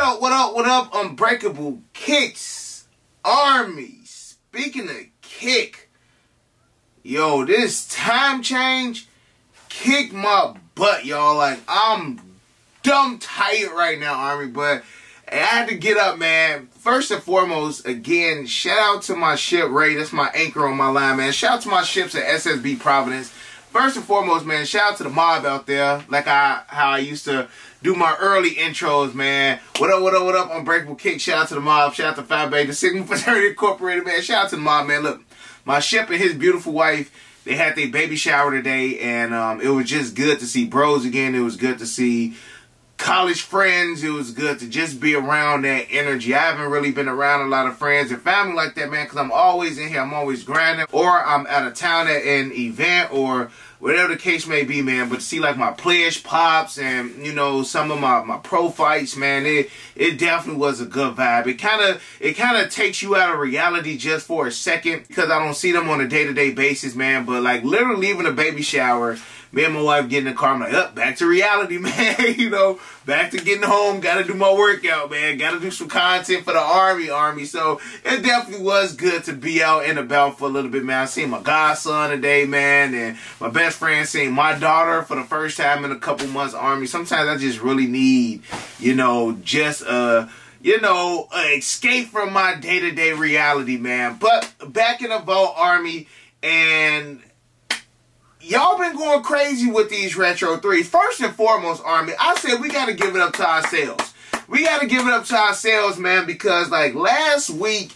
up, what up, what up, Unbreakable Kicks Army. Speaking of kick, yo, this time change kicked my butt, y'all. Like, I'm dumb tired right now, Army, but I had to get up, man. First and foremost, again, shout out to my ship, Ray. That's my anchor on my line, man. Shout out to my ships at SSB Providence. First and foremost, man, shout out to the mob out there, like how I used to do my early intros, man. What up, what up, what up, Unbreakable Kick. Shout out to the mob. Shout out to Five Bay, the Signup Fraternity Incorporated, man. Shout out to the mob, man. Look, my ship and his beautiful wife, they had their baby shower today, and it was just good to see bros again. It was good to see college friends. It was good to just be around that energy. I haven't really been around a lot of friends and family like that, man, because I'm always in here. I'm always grinding, or I'm out of town at an event, or whatever the case may be, man. But to see like my pledge pops and, you know, some of my pro fights, man, it definitely was a good vibe. It kind of takes you out of reality just for a second, because I don't see them on a day-to-day basis, man. But like literally leaving a baby shower, me and my wife get in the car, I'm like, up, back to reality, man. You know, back to getting home, gotta do my workout, man. Gotta do some content for the Army. So it definitely was good to be out and about for a little bit, man. I seen my godson today, man, and my best friend seeing my daughter for the first time in a couple months, Army. Sometimes I just really need, you know, just escape from my day-to-day reality, man. But back in the vault, Army, and y'all been going crazy with these Retro 3s. First and foremost, Army, I said we got to give it up to ourselves. We got to give it up to ourselves, man, because like last week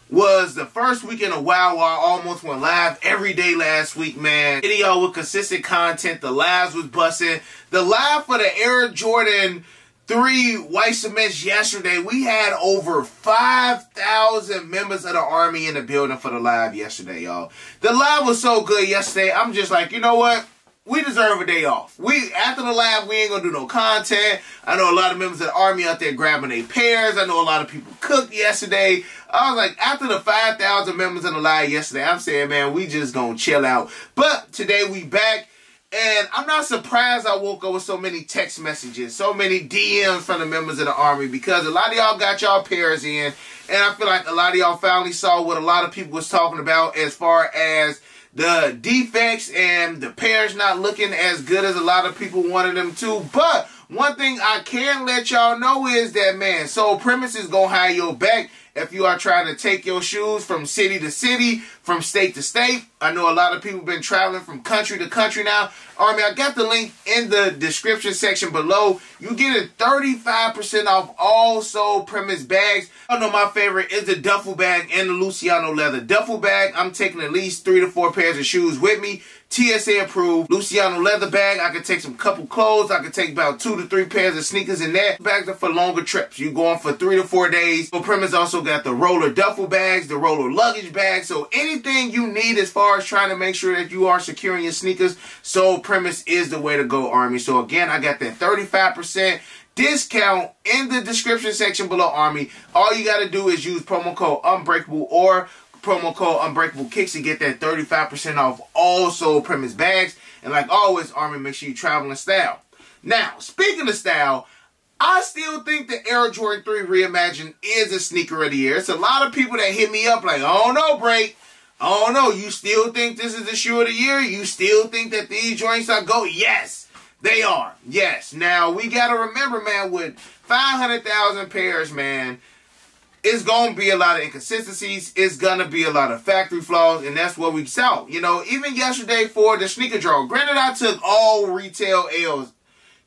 was the first week in a while where I almost went live every day last week, man. Video with consistent content. The lives was busting. The live for the Air Jordan 3 white cements yesterday, we had over 5,000 members of the Army in the building for the live yesterday, y'all. The live was so good yesterday, I'm just like, you know what? We deserve a day off. After the live, we ain't gonna do no content. I know a lot of members of the Army out there grabbing their pairs. I know a lot of people cooked yesterday. I was like, after the 5,000 members in the live yesterday, I'm saying, man, we just gonna chill out. But today we back. And I'm not surprised I woke up with so many text messages, so many DMs from the members of the Army, because a lot of y'all got y'all pairs in, and I feel like a lot of y'all finally saw what a lot of people was talking about as far as the defects and the pairs not looking as good as a lot of people wanted them to. But one thing I can let y'all know is that, man, Soul Premise is going to have your back if you are trying to take your shoes from city to city, from state to state. I know a lot of people have been traveling from country to country now. Army, I got the link in the description section below. You get a 35% off all Soul Premise bags. I know my favorite is the duffel bag and the Luciano leather duffel bag. I'm taking at least 3 to 4 pairs of shoes with me. TSA approved. Luciano leather bag. I can take some couple clothes. I can take about 2 to 3 pairs of sneakers in that. Bags are for longer trips. You're going for 3 to 4 days. Soul Premise also got the roller duffel bags, the roller luggage bags. So anything you need as far as trying to make sure that you are securing your sneakers, Soul Premise is the way to go, Army. So again, I got that 35% discount in the description section below, Army. All you got to do is use promo code Unbreakable or promo code Unbreakable Kicks to get that 35% off all Soul Premise bags. And like always, Army, make sure you travel in style. Now, speaking of style, I still think the Air Jordan 3 Reimagined is a sneaker of the year. It's a lot of people that hit me up like, I don't know, Break. I don't know. You still think this is the shoe of the year? You still think that these joints are go? Yes, they are. Yes. Now, we got to remember, man, with 500,000 pairs, man, it's going to be a lot of inconsistencies. It's going to be a lot of factory flaws, and that's what we saw. You know, even yesterday for the sneaker draw, granted, I took all retail L's,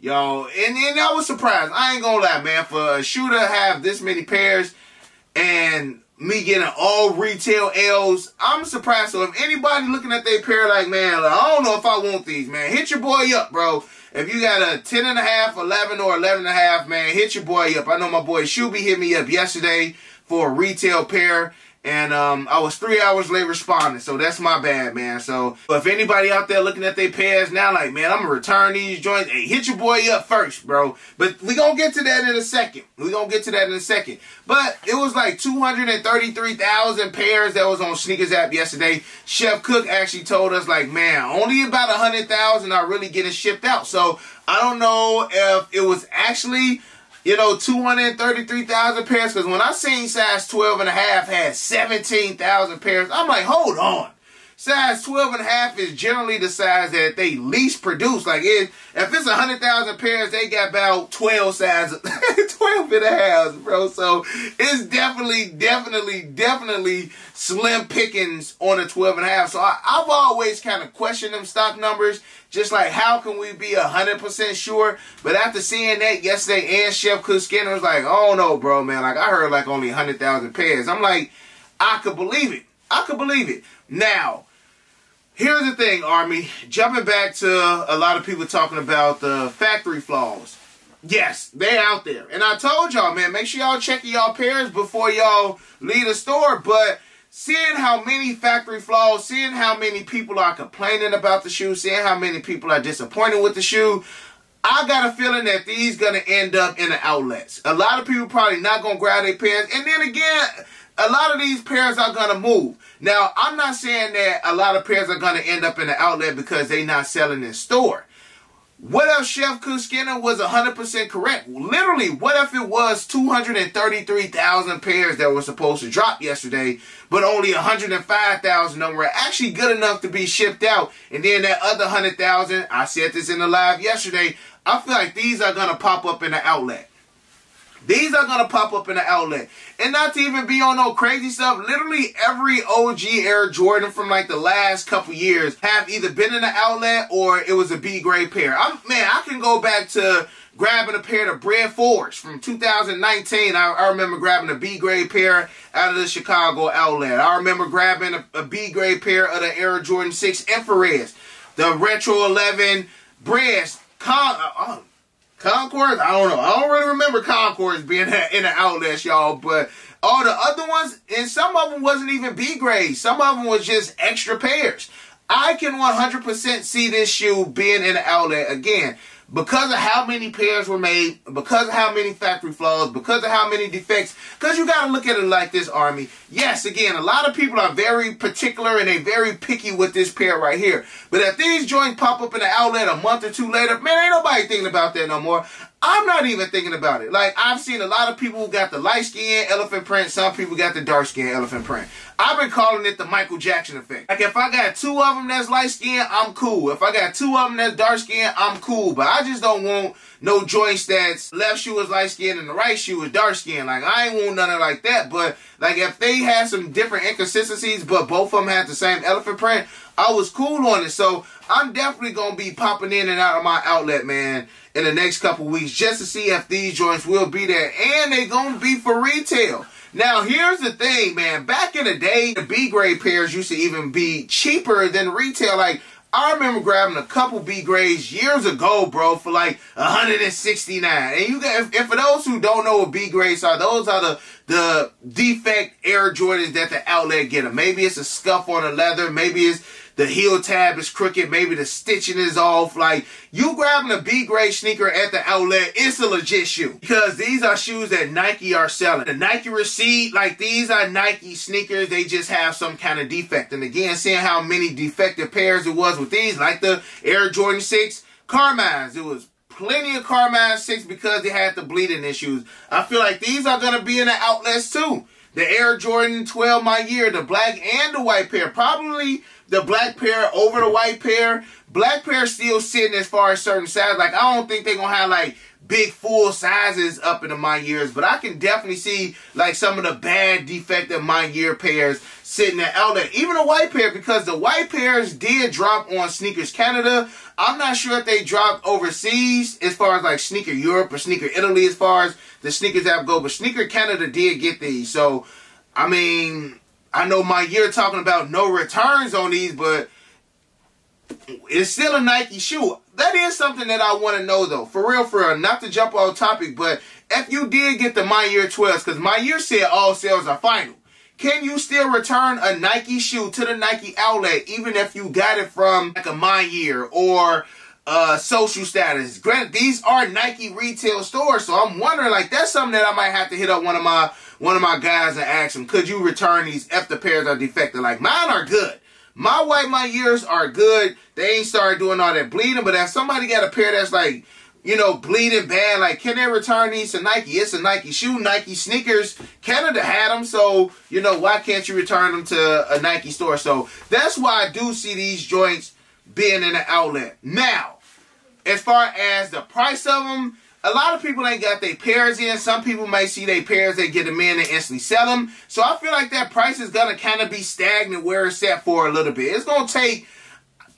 y'all, and I was surprised. I ain't going to lie, man, for a shoe to have this many pairs and me getting all retail L's, I'm surprised. So if anybody looking at their pair like, man, I don't know if I want these, man, hit your boy up, bro. If you got a 10.5, 11, or 11.5, man, hit your boy up. I know my boy Shuby hit me up yesterday for a retail pair, and I was 3 hours late responding, so that's my bad, man. So if anybody out there looking at their pairs now like, man, I'm going to return these joints, hey, hit your boy up first, bro. But we going to get to that in a second. But it was like 233,000 pairs that was on Sneakers app yesterday. Chef Cook actually told us, like, man, only about 100,000 are really getting shipped out. So I don't know if it was actually you know, 233,000 pairs. Because when I seen size 12.5 had 17,000 pairs, I'm like, hold on. Size 12.5 is generally the size that they least produce. Like, if it's 100,000 pairs, they got about 12 sizes, 12.5, bro. So it's definitely slim pickings on a 12.5. So I've always kind of questioned them stock numbers. Just like, how can we be 100% sure? But after seeing that yesterday, and Chef Skinner was like, oh no, bro, man. Like, I heard like only 100,000 pairs. I'm like, I could believe it. I could believe it. Now, here's the thing, Army. Jumping back to a lot of people talking about the factory flaws. Yes, they're out there. And I told y'all, man, make sure y'all check y'all pairs before y'all leave the store. But seeing how many factory flaws, seeing how many people are complaining about the shoe, seeing how many people are disappointed with the shoe, I got a feeling that these going to end up in the outlets. A lot of people probably not going to grab their pairs. And then again, a lot of these pairs are going to move. Now, I'm not saying that a lot of pairs are going to end up in the outlet because they're not selling in store. What if Chef Skinner was 100% correct? Literally, what if it was 233,000 pairs that were supposed to drop yesterday, but only 105,000 of them were actually good enough to be shipped out? And then that other 100,000, I said this in the live yesterday, I feel like these are going to pop up in the outlet. These are going to pop up in the outlet. And not to even be on no crazy stuff, literally every OG Air Jordan from like the last couple years have either been in the outlet or it was a B-grade pair. Man, I can go back to grabbing a pair of Bread 4s from 2019. I remember grabbing a B-grade pair out of the Chicago outlet. I remember grabbing a B-grade pair of the Air Jordan 6 Infrareds. The Retro 11 Breads. Concords? I don't know. I don't really remember Concords being in the outlets, y'all. But all the other ones, and some of them wasn't even B grade. Some of them was just extra pairs. I can 100% see this shoe being in the outlet again. Because of how many pairs were made, because of how many factory flaws, because of how many defects, because you got to look at it like this, Army. Yes, again, a lot of people are very particular and they very picky with this pair right here. But if these joints pop up in the outlet a month or two later, man, ain't nobody thinking about that no more. I'm not even thinking about it. Like, I've seen a lot of people who got the light skin elephant print. Some people got the dark skin elephant print. I've been calling it the Michael Jackson effect. Like, if I got two of them that's light skin, I'm cool. If I got two of them that's dark skin, I'm cool. But I just don't want no joints that's left shoe is light skin and the right shoe is dark skin. Like, I ain't want nothing like that. But, like, if they had some different inconsistencies, but both of them had the same elephant print, I was cool on it. So, I'm definitely going to be popping in and out of my outlet, man, in the next couple weeks just to see if these joints will be there. And they're going to be for retail. Now, here's the thing, man. Back in the day, the B-grade pairs used to even be cheaper than retail. Like, I remember grabbing a couple B-grades years ago, bro, for like $169. And you got, and for those who don't know what B-grades are, those are the defect Air Jordans that the outlet get them. Maybe it's a scuff on the leather. Maybe it's the heel tab is crooked. Maybe the stitching is off. Like, you grabbing a B-grade sneaker at the outlet, it's a legit shoe. Because these are shoes that Nike are selling. The Nike receipt, like, these are Nike sneakers. They just have some kind of defect. And again, seeing how many defective pairs it was with these, like the Air Jordan 6 Carmines. It was plenty of Carmine 6 because they had the bleeding issues. I feel like these are going to be in the outlets too. The Air Jordan 12 my year, the black and the white pair. Probably the black pair over the white pair. Black pair still sitting as far as certain size. Like, I don't think they're going to have, like, big full sizes up into my years. But I can definitely see, like, some of the bad defective my year pairs sitting at outlet. Even the white pair, because the white pairs did drop on Sneakers Canada. I'm not sure if they dropped overseas as far as, like, Sneaker Europe or Sneaker Italy as far as the sneakers app go. But Sneaker Canada did get these. So, I mean, I know my year talking about no returns on these, but it's still a Nike shoe. That is something that I want to know, though. For real, not to jump off topic, but if you did get the My Year 12s, because My Year said all sales are final, can you still return a Nike shoe to the Nike outlet, even if you got it from like a My Year or Social Status? Granted, these are Nike retail stores, so I'm wondering, like, that's something that I might have to hit up one of my guys and ask them, could you return these if the pairs are defective? Like, mine are good. My white My Years are good. They ain't started doing all that bleeding, but if somebody got a pair that's like, you know, bleeding bad. Like, can they return these to Nike? It's a Nike shoe. Nike sneakers. Canada had them, so, you know, why can't you return them to a Nike store? So that's why I do see these joints being in the outlet. Now, as far as the price of them, a lot of people ain't got their pairs in. Some people may see their pairs, they get them in and instantly sell them. So I feel like that price is going to kind of be stagnant where it's at for a little bit. It's going to take,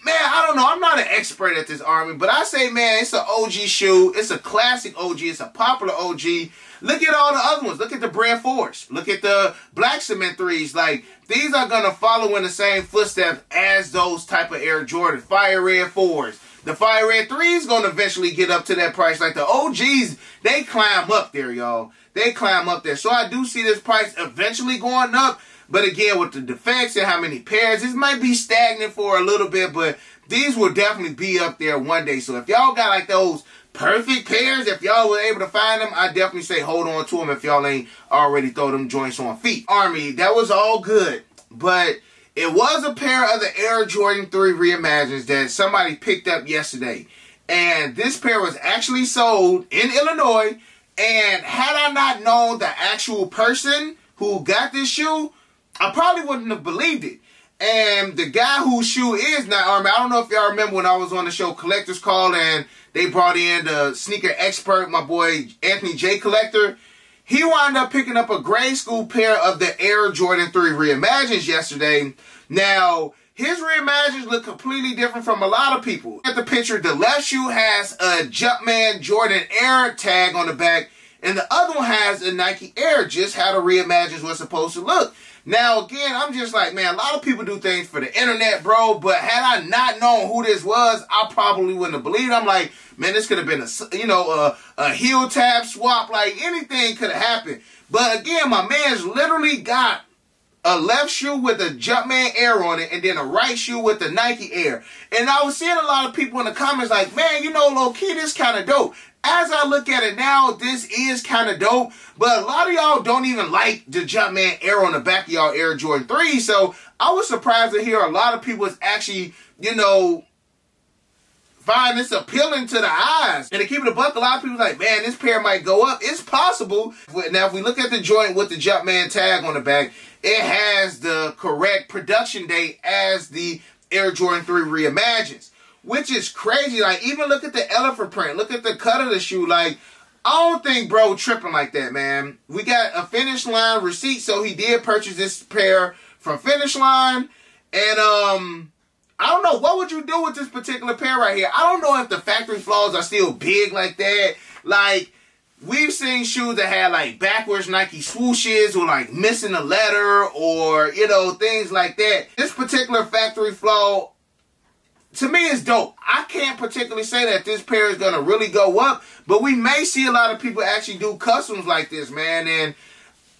man, I don't know. I'm not an expert at this, Army, but I say, man, it's an OG shoe. It's a classic OG. It's a popular OG. Look at all the other ones. Look at the Brand 4s. Look at the Black Cement 3s. Like, these are going to follow in the same footsteps as those type of Air Jordan. Fire Red 4s. The Fire Red 3 is going to eventually get up to that price. Like the OGs, they climb up there, y'all. They climb up there. So I do see this price eventually going up. But again, with the defects and how many pairs, this might be stagnant for a little bit. But these will definitely be up there one day. So if y'all got like those perfect pairs, if y'all were able to find them, I definitely say hold on to them if y'all ain't already throw them joints on feet. Army, that was all good. But it was a pair of the Air Jordan 3 Reimagines that somebody picked up yesterday. And this pair was actually sold in Illinois. And had I not known the actual person who got this shoe, I probably wouldn't have believed it. And the guy whose shoe is not Army, I don't know if y'all remember when I was on the show Collector's Call and they brought in the sneaker expert, my boy Anthony J. Collector. He wound up picking up a grade school pair of the Air Jordan 3 Reimagines yesterday. Now, his Reimagines look completely different from a lot of people. At the picture, the left shoe has a Jumpman Jordan Air tag on the back, and the other one has a Nike Air, just how the Reimagines was supposed to look. Now, again, I'm just like, man, a lot of people do things for the internet, bro, but had I not known who this was, I probably wouldn't have believed. I'm like, man, this could have been a heel tab swap, like anything could have happened. But again, my man's literally got a left shoe with a Jumpman Air on it and then a right shoe with the Nike Air. And I was seeing a lot of people in the comments like, man, you know, low-key, this kind of dope. As I look at it now, this is kind of dope, but a lot of y'all don't even like the Jumpman Air on the back of y'all Air Jordan 3, so I was surprised to hear a lot of people is actually, you know, find this appealing to the eyes. And to keep it a buck, a lot of people like, man, this pair might go up. It's possible. Now, if we look at the joint with the Jumpman tag on the back, it has the correct production date as the Air Jordan 3 Reimagines. Which is crazy. Like, even look at the elephant print. Look at the cut of the shoe. Like, I don't think bro tripping like that, man. We got a Finish Line receipt, so he did purchase this pair from Finish Line. And, I don't know. What would you do with this particular pair right here? I don't know if the factory flaws are still big like that. Like, we've seen shoes that had, like, backwards Nike swooshes or, like, missing a letter or, you know, things like that. This particular factory flaw, to me, it's dope. I can't particularly say that this pair is going to really go up, but we may see a lot of people actually do customs like this, man, and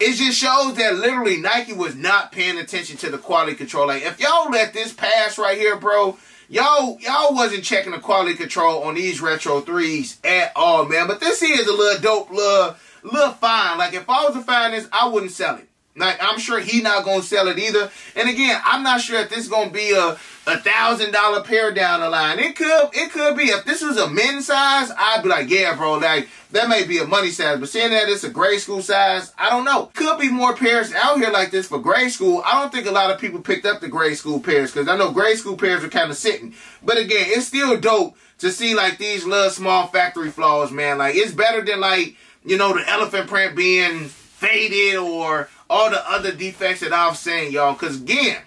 it just shows that literally Nike was not paying attention to the quality control. Like, if y'all let this pass right here, bro, y'all wasn't checking the quality control on these Retro 3s at all, man, but this here is a little dope, little fine. Like, if I was to find this, I wouldn't sell it. Like, I'm sure he not going to sell it either. And again, I'm not sure if this is going to be a $1,000 pair down the line. It could be. If this was a men's size, I'd be like, yeah, bro, like, that may be a money size. But seeing that it's a grade school size, I don't know. Could be more pairs out here like this for grade school. I don't think a lot of people picked up the grade school pairs because I know grade school pairs are kind of sitting. But again, it's still dope to see, like, these little small factory flaws, man. Like, it's better than, like, you know, the elephant print being faded or all the other defects that I've seen, y'all. Because, again,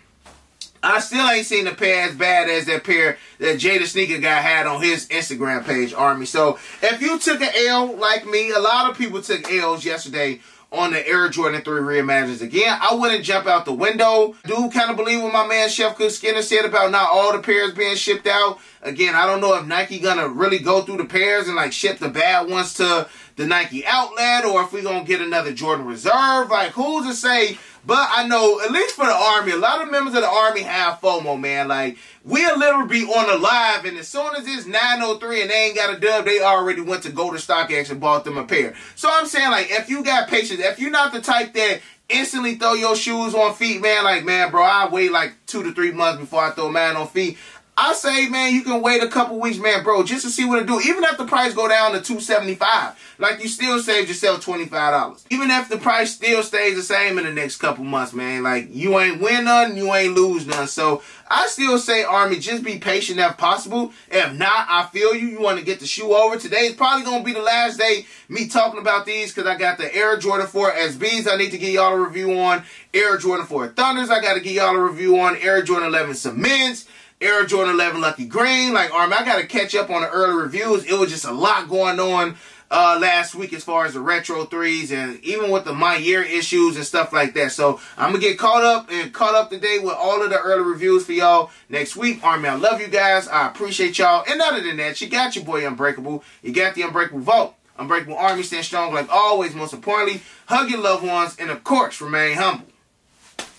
I still ain't seen a pair as bad as that pair that Jada Sneaker guy had on his Instagram page, Army. So, if you took an L like me, a lot of people took L's yesterday on the Air Jordan 3 Reimagines. Again, I wouldn't jump out the window. Do kind of believe what my man Chef Cook Skinner said about not all the pairs being shipped out. Again, I don't know if Nike gonna really go through the pairs and like ship the bad ones to the Nike outlet or if we gonna get another Jordan Reserve. Like, who's to say? But I know, at least for the Army, a lot of members of the Army have FOMO, man. Like, we'll literally be on the live, and as soon as it's 9:03 and they ain't got a dub, they already went to go to StockX and bought them a pair. So I'm saying, like, if you got patience, if you're not the type that instantly throw your shoes on feet, man, like, man, bro, I wait like 2 to 3 months before I throw mine on feet. I say, man, you can wait a couple weeks, man, bro, just to see what it do. Even if the price go down to $275, like, you still saved yourself $25. Even if the price still stays the same in the next couple months, man, like, you ain't win none, you ain't lose none. So I still say, Army, just be patient if possible. If not, I feel you. You want to get the shoe over. Today is probably going to be the last day me talking about these, because I got the Air Jordan 4 SBs I need to give y'all a review on. Air Jordan 4 Thunders I got to give y'all a review on. Air Jordan 11 Cements. Air Jordan 11 Lucky Green. Like, Army, I got to catch up on the early reviews. It was just a lot going on last week as far as the Retro 3s, and even with the My Year issues and stuff like that. So I'm going to get caught up today with all of the early reviews for y'all next week. Army, I love you guys. I appreciate y'all. And other than that, you got your boy Unbreakable. You got the Unbreakable Vote. Unbreakable Army, stand strong like always. Most importantly, hug your loved ones, and of course, remain humble.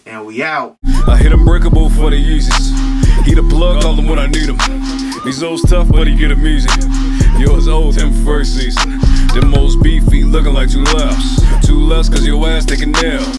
And we out. I hit Unbreakable for the Yeezys. He the plug, call him when I need him. He's old tough, but he get him easy. Yours old him first season. The most beefy, looking like 2 laps. 2 less, cause your ass taking nail.